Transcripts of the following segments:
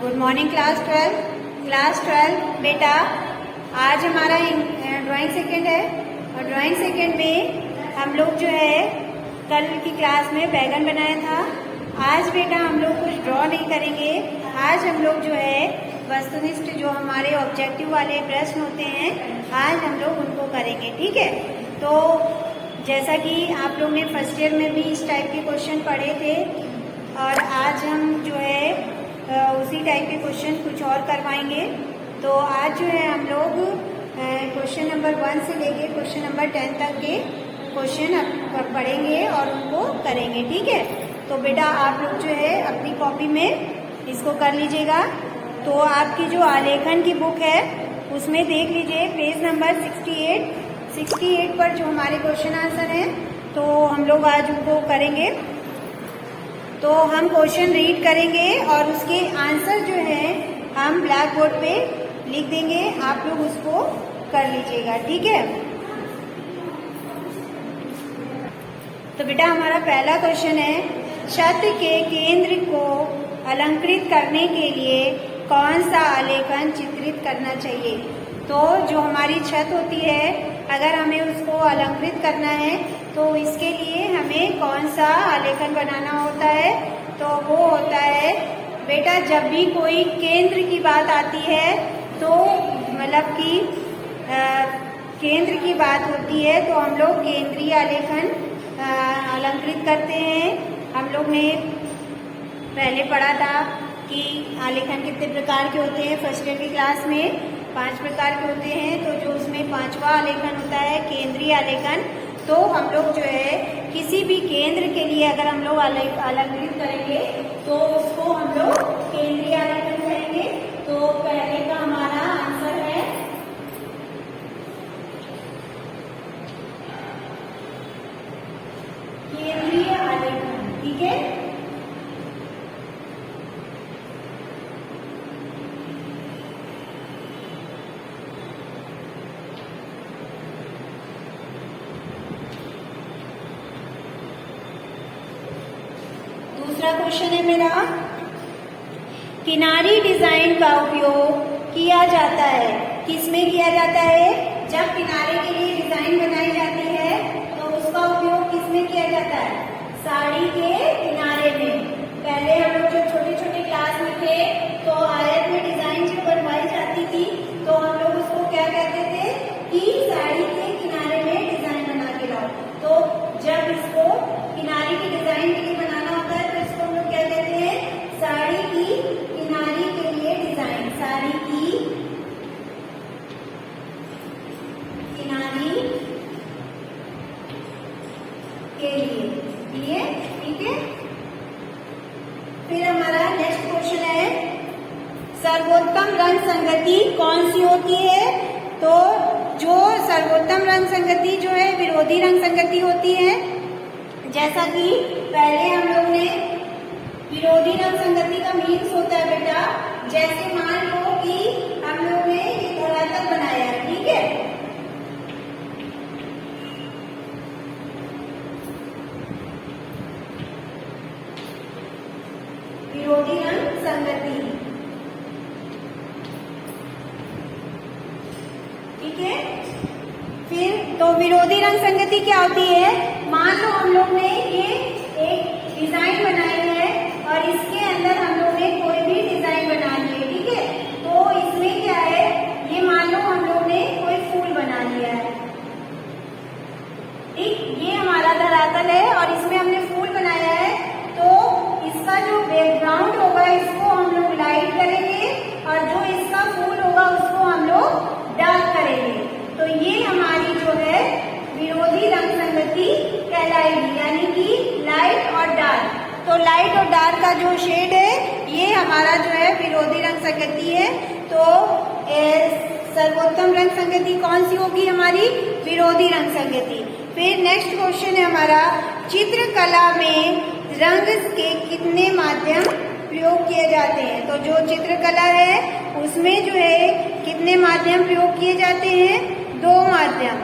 Good morning class 12 बेटा। आज हमारा ड्राइंग सेकेंड है और ड्राइंग सेकेंड में हम लोग जो है कल की क्लास में बैगन बनाया था। आज बेटा हम लोग कुछ ड्रॉ नहीं करेंगे। आज हम लोग जो है वस्तुनिष्ठ जो हमारे ऑब्जेक्टिव वाले प्रश्न होते हैं आज हम लोग उनको करेंगे, ठीक है। तो जैसा कि आप लोग ने फर्स्ट ईयर में भी इस टाइप के क्वेश्चन पढ़े थे और आज हम जो है उसी टाइप के क्वेश्चन कुछ और करवाएंगे। तो आज जो है हम लोग क्वेश्चन नंबर 1 से लेके क्वेश्चन नंबर 10 तक के क्वेश्चन पढ़ेंगे और उनको करेंगे, ठीक है। तो बेटा आप लोग जो है अपनी कॉपी में इसको कर लीजिएगा। तो आपकी जो आलेखन की बुक है उसमें देख लीजिए पेज नंबर 68 पर जो हमारे क्वेश्चन आंसर हैं तो हम लोग आज उनको करेंगे। तो हम क्वेश्चन रीड करेंगे और उसके आंसर जो है हम ब्लैक बोर्ड पे लिख देंगे, आप लोग उसको कर लीजिएगा, ठीक है। तो बेटा हमारा पहला क्वेश्चन है, छत के केंद्र को अलंकृत करने के लिए कौन सा आलेखन चित्रित करना चाहिए। तो जो हमारी छत होती है अगर हमें उसको अलंकृत करना है तो इसके लिए हमें कौन सा आलेखन बनाना होता है। तो वो होता है बेटा जब भी कोई केंद्र की बात आती है तो मतलब कि केंद्र की बात होती है तो हम लोग केंद्रीय आलेखन अलंकृत करते हैं। हम लोग ने पहले पढ़ा था कि आलेखन कितने प्रकार के होते हैं। फर्स्ट ईयर की क्लास में 5 प्रकार के होते हैं। तो जो उसमें 5वां आलेखन होता है केंद्रीय आलेखन। तो हम लोग जो है किसी भी केंद्र के लिए अगर हम लोग अलंकृत करेंगे तो उसको हम लोग केंद्रीय आलेखन करेंगे। तो पहले का हमारा आंसर है केंद्रीय आलेखन, ठीक है। दूसरा क्वेश्चन है मेरा, किनारी डिजाइन का उपयोग किया जाता है, किसमें किया जाता है। जब किनारे के लिए डिजाइन बनाई जाती है तो उसका उपयोग किसमें किया जाता है, साड़ी के किनारे में। पहले हम लोग जब छोटे छोटे क्लास में थे तो आयत में डिजाइन जब बनवाई जाती थी तो हम लोग उसको क्या कहते थे कि साड़ी के किनारे में डिजाइन बना के लाओ। तो जब इसको किनारे की डिजाइन के लिए बनाना होता है तो इसको हम लोग क्या कहते हैं, साड़ी की किनारी के लिए डिजाइन, साड़ी की किनारी के लिए, ठीक है। फिर हमारा नेक्स्ट क्वेश्चन है, सर्वोत्तम रंग संगति कौन सी होती है। तो जो सर्वोत्तम रंग संगति जो है विरोधी रंग संगति होती है। जैसा कि पहले हम लोग ने विरोधी रंग संगति का मीन्स होता है बेटा, जैसे मान लो कि हम लोग ने ये धरातल बनाया है, ठीक है। विरोधी रंग संगति, ठीक है। फिर तो विरोधी रंग संगति क्या होती है, मान लो हम लोग ने ये एक डिजाइन बनाई है और इसके अंदर हम लोग ने कोई भी डिजाइन बना ली है, ठीक है। तो इसमें क्या है, ये मान लो हम लोग ने कोई फूल बना लिया है, ठीक। ये हमारा धरातल है और इसमें हमने फूल बनाया है। तो इसका जो बैकग्राउंड होगा इसको हम लोग लाइट करेंगे और जो इसका फूल होगा उसको हम लोग डार्क करेंगे। तो ये हमारी जो है विरोधी रंग संगति कहलाएगी, यानी कि लाइट और डार्क। तो लाइट और डार्क का जो शेड है ये हमारा जो है विरोधी रंग संगति है। तो सर्वोत्तम रंग संगति कौन सी होगी, हमारी विरोधी रंग संगति। फिर नेक्स्ट क्वेश्चन है हमारा, चित्रकला में रंग के कितने माध्यम प्रयोग किए जाते हैं। तो जो चित्रकला है उसमें जो है कितने माध्यम प्रयोग किए जाते हैं, 2 माध्यम,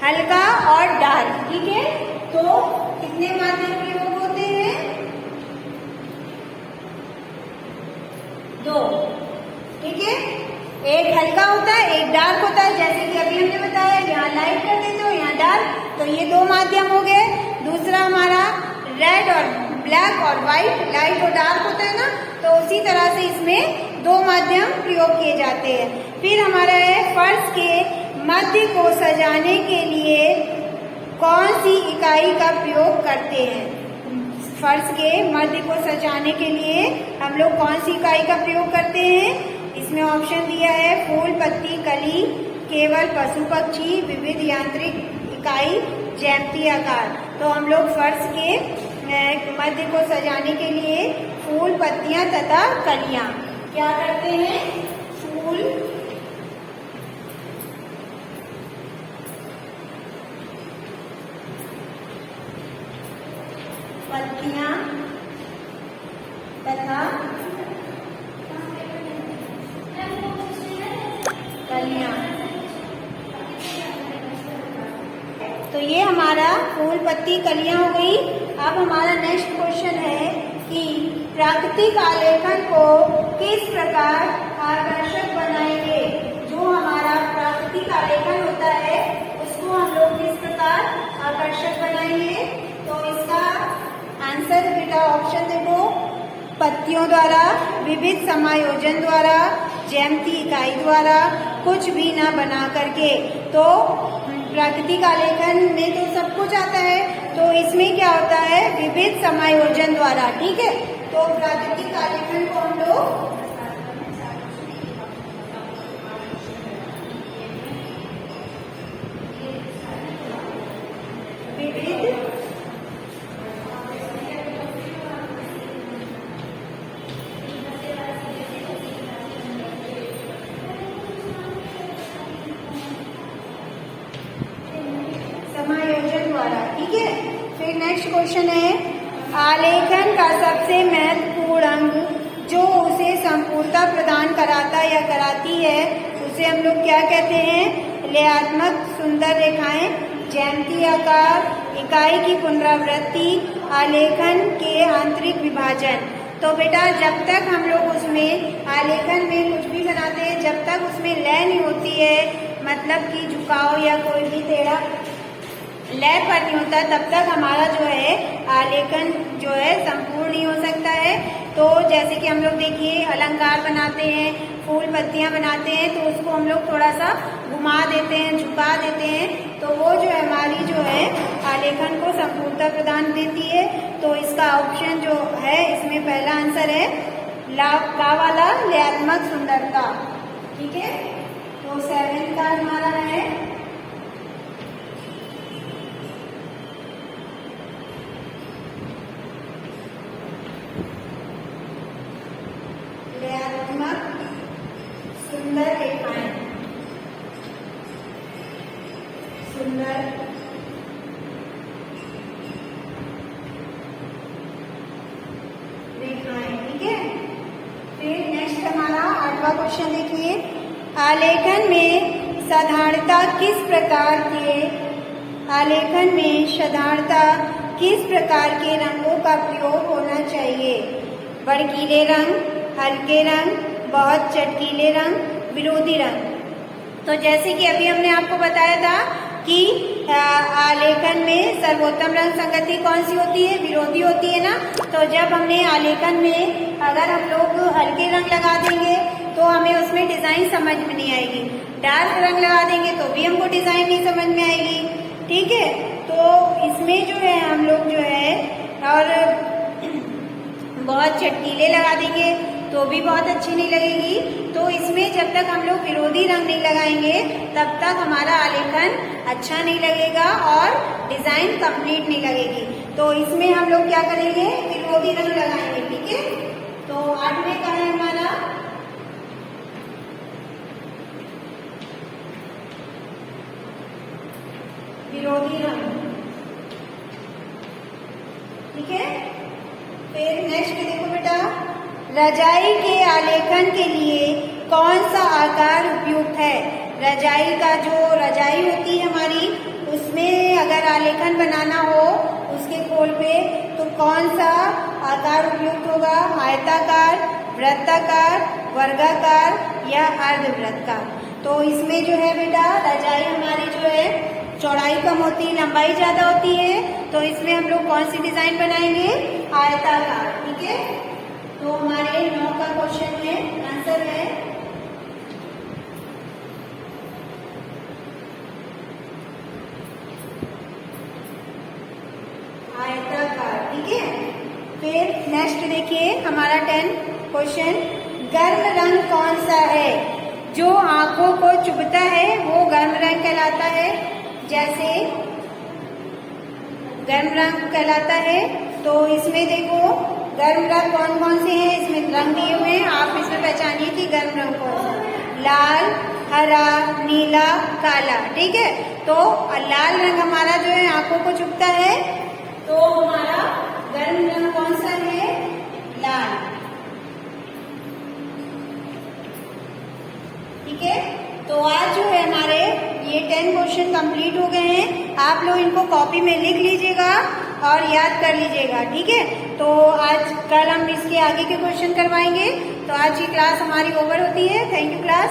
हल्का और डार्क, ठीक है। तो कितने माध्यम प्रयोग होते हैं, दो, ठीक है। एक हल्का होता है, एक डार्क होता है, जैसे कि अभी हमने बताया, यहाँ लाइट कर देते हो, यहाँ डार्क, तो ये दो माध्यम हो गए। दूसरा हमारा रेड और ब्लैक और व्हाइट, लाइट और डार्क होता है ना, तो उसी तरह से इसमें दो माध्यम प्रयोग किए जाते हैं। फिर हमारा है फर्श के मध्य को सजाने के लिए कौन सी इकाई का प्रयोग करते हैं। फर्श के मध्य को सजाने के लिए हम लोग कौन सी इकाई का प्रयोग करते हैं। इसमें ऑप्शन दिया है फूल, पत्ती, कली, केवल, पशु पक्षी, विविध यांत्रिक इकाई, ज्यामितीय आकार। तो हम लोग फर्श के मध्य को सजाने के लिए फूल, पत्तियां तथा कलियां क्या करते हैं। फूल, पत्तियां तथा कलियां। तो ये हमारा फूल, पत्ती, कलियां हो गई। अब हमारा नेक्स्ट क्वेश्चन है कि प्राकृतिक आलेखन को किस प्रकार आकर्षक बनाएंगे। जो हमारा प्राकृतिक आलेखन होता है उसको हम लोग किस प्रकार आकर्षक बनाएंगे। तो इसका आंसर बेटा ऑप्शन देखो, पत्तियों द्वारा, विविध समायोजन द्वारा, ज्यामितीय इकाई द्वारा, कुछ भी ना बना करके। तो प्राकृतिक आलेखन में तो सब कुछ आता है, तो इसमें क्या होता है विविध समायोजन द्वारा, ठीक है। तो प्राकृतिक आलेखन को हम लोग विविध समायोजन द्वारा, ठीक है। फिर नेक्स्ट क्वेश्चन है आलेखन का सबसे महत्वपूर्ण अंग जो उसे संपूर्णता प्रदान कराता या कराती है उसे हम लोग क्या कहते हैं। लयात्मक सुंदर रेखाएं, ज्यामितीय आकार, इकाई की पुनरावृत्ति, आलेखन के आंतरिक विभाजन। तो बेटा जब तक हम लोग उसमें आलेखन में कुछ भी बनाते हैं, जब तक उसमें लय नहीं होती है, मतलब कि झुकाव या कोई भी टेढ़ा लय पर नहीं होता, तब तक हमारा जो है आलेखन जो है संपूर्ण नहीं हो सकता है। तो जैसे कि हम लोग देखिए अलंकार बनाते हैं, फूल पत्तियां बनाते हैं, तो उसको हम लोग थोड़ा सा घुमा देते हैं, झुका देते हैं, तो वो जो हमारी जो है आलेखन को संपूर्णता प्रदान देती है। तो इसका ऑप्शन जो है इसमें पहला आंसर है का वाला लयात्मक सुंदरता, ठीक है। तो 7 का हमारा है सुंदर रेखाएं, सुंदर रेखाएं, ठीक है। फिर नेक्स्ट हमारा 8वां क्वेश्चन देखिए आलेखन में साधारणता किस प्रकार के आलेखन में साधारणता किस प्रकार के रंगों का प्रयोग होना चाहिए। भड़कीले रंग, हल्के रंग, बहुत चटकीले रंग, विरोधी रंग। तो जैसे कि अभी हमने आपको बताया था कि आलेखन में सर्वोत्तम रंग संगति कौन सी होती है, विरोधी होती है ना। तो जब हमने आलेखन में अगर हम लोग हल्के रंग लगा देंगे तो हमें उसमें डिजाइन समझ में नहीं आएगी, डार्क रंग लगा देंगे तो भी हमको डिजाइन नहीं समझ में आएगी, ठीक है। तो इसमें जो है हम लोग जो है और बहुत चटकीले लगा देंगे तो भी बहुत अच्छी नहीं लगेगी। तो इसमें जब तक हम लोग विरोधी रंग नहीं लगाएंगे तब तक हमारा आलेखन अच्छा नहीं लगेगा और डिजाइन कंप्लीट नहीं लगेगी। तो इसमें हम लोग क्या करेंगे, विरोधी रंग लगाएंगे, ठीक है। तो 8वें का है हमारा विरोधी रंग, ठीक है। फिर नेक्स्ट देखो बेटा रजाई के आलेखन के लिए कौन सा आकार उपयुक्त है। रजाई का जो रजाई होती है हमारी उसमें अगर आलेखन बनाना हो उसके खोल पे तो कौन सा आकार उपयुक्त होगा। आयताकार, वृत्ताकार, वर्गाकार या अर्धवृत्ताकार। तो इसमें जो है बेटा रजाई हमारी जो है चौड़ाई कम होती है, लंबाई ज्यादा होती है, तो इसमें हम लोग कौन सी डिजाइन बनाएंगे? आयताकार। ठीक है, तो हमारे 9 का क्वेश्चन में आंसर है आयताकार। ठीक है, फिर नेक्स्ट देखिए हमारा 10 क्वेश्चन, गर्म रंग कौन सा है? जो आंखों को चुभता है वो गर्म रंग कहलाता है। जैसे गर्म रंग कहलाता है, तो इसमें देखो गर्म रंग कौन कौन से हैं, इसमें रंग दिए हुए हैं, आप इसमें पहचानिए कि गर्म रंग कौन सा। लाल, हरा, नीला, काला। ठीक है, तो लाल रंग हमारा जो है आंखों को चुभता है, तो हमारा गर्म रंग कौन सा है? लाल। ठीक है, तो आज जो है हमारे ये 10 क्वेश्चन कंप्लीट हो गए हैं। आप लोग इनको कॉपी में लिख लीजिएगा और याद कर लीजिएगा। ठीक है, तो आज कल हम इसके आगे के क्वेश्चन करवाएंगे। तो आज की क्लास हमारी ओवर होती है। Thank you class.